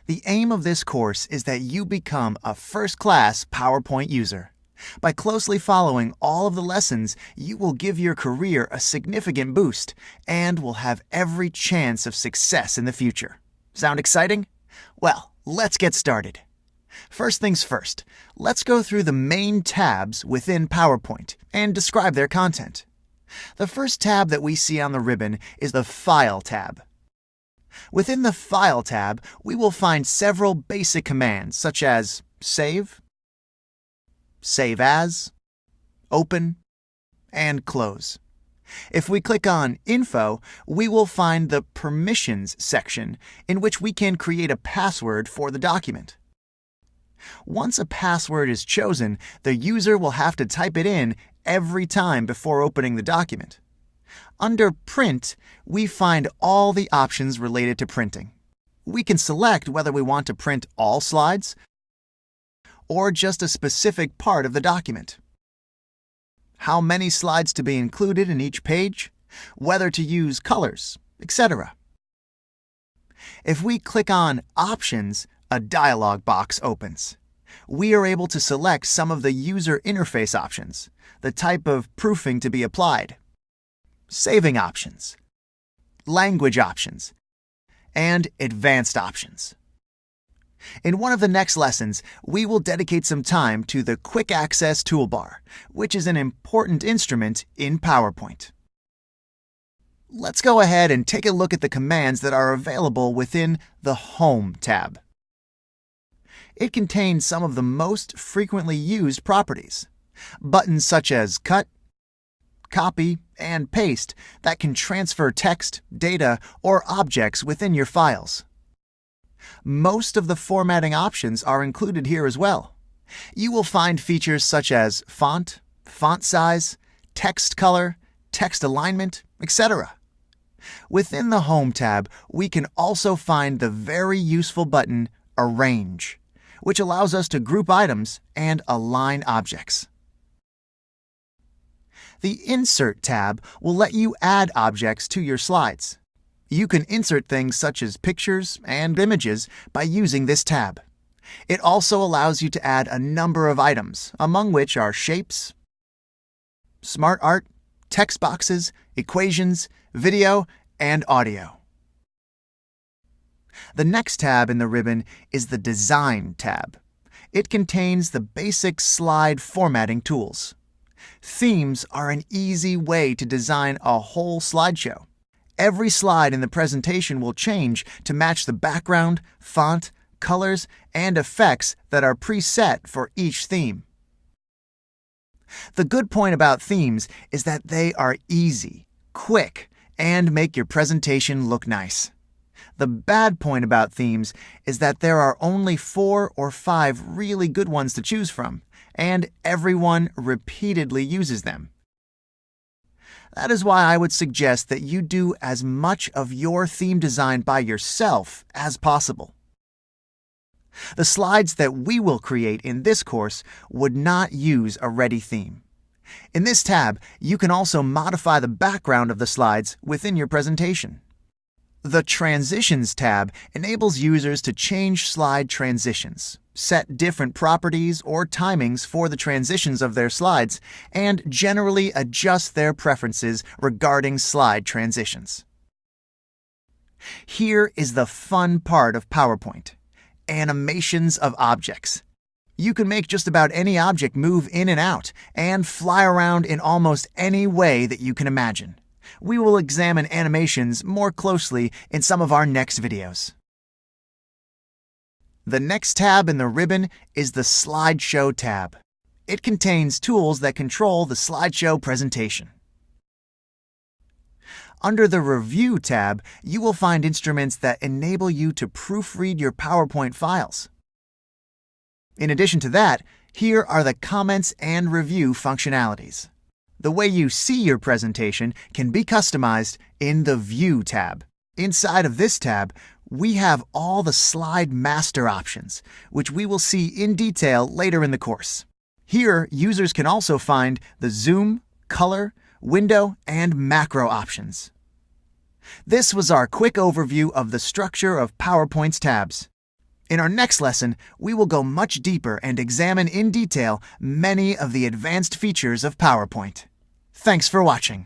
The aim of this course is that you become a first-class PowerPoint user. By closely following all of the lessons, you will give your career a significant boost and will have every chance of success in the future. Sound exciting? Well, let's get started. First things first, let's go through the main tabs within PowerPoint and describe their content. The first tab that we see on the ribbon is the File tab. Within the File tab, we will find several basic commands such as Save, Save As, Open, and Close. If we click on Info, we will find the Permissions section in which we can create a password for the document. Once a password is chosen, the user will have to type it in every time before opening the document. Under Print, we find all the options related to printing. We can select whether we want to print all slides or just a specific part of the document, how many slides to be included in each page, whether to use colors, etc. If we click on Options, a dialog box opens. We are able to select some of the user interface options, the type of proofing to be applied, saving options, language options, and advanced options. In one of the next lessons, we will dedicate some time to the Quick Access toolbar, which is an important instrument in PowerPoint. Let's go ahead and take a look at the commands that are available within the Home tab. It contains some of the most frequently used properties. Buttons such as Cut, Copy, and Paste that can transfer text, data, or objects within your files. Most of the formatting options are included here as well. You will find features such as font, font size, text color, text alignment, etc. Within the Home tab, we can also find the very useful button Arrange, which allows us to group items and align objects. The Insert tab will let you add objects to your slides. You can insert things such as pictures and images by using this tab. It also allows you to add a number of items, among which are shapes, smart art, text boxes, equations, video, and audio. The next tab in the ribbon is the Design tab. It contains the basic slide formatting tools. Themes are an easy way to design a whole slideshow. Every slide in the presentation will change to match the background, font, colors, and effects that are preset for each theme. The good point about themes is that they are easy, quick, and make your presentation look nice. The bad point about themes is that there are only 4 or 5 really good ones to choose from, and everyone repeatedly uses them. That is why I would suggest that you do as much of your theme design by yourself as possible. The slides that we will create in this course would not use a ready theme. In this tab, you can also modify the background of the slides within your presentation. The Transitions tab enables users to change slide transitions, set different properties or timings for the transitions of their slides, and generally adjust their preferences regarding slide transitions. Here is the fun part of PowerPoint: animations of objects. You can make just about any object move in and out and fly around in almost any way that you can imagine. We will examine animations more closely in some of our next videos. The next tab in the ribbon is the Slideshow tab. It contains tools that control the slideshow presentation. Under the Review tab, you will find instruments that enable you to proofread your PowerPoint files. In addition to that, here are the Comments and Review functionalities. The way you see your presentation can be customized in the View tab. Inside of this tab, we have all the Slide Master options, which we will see in detail later in the course. Here, users can also find the Zoom, Color, Window, and Macro options. This was our quick overview of the structure of PowerPoint's tabs. In our next lesson, we will go much deeper and examine in detail many of the advanced features of PowerPoint. Thanks for watching.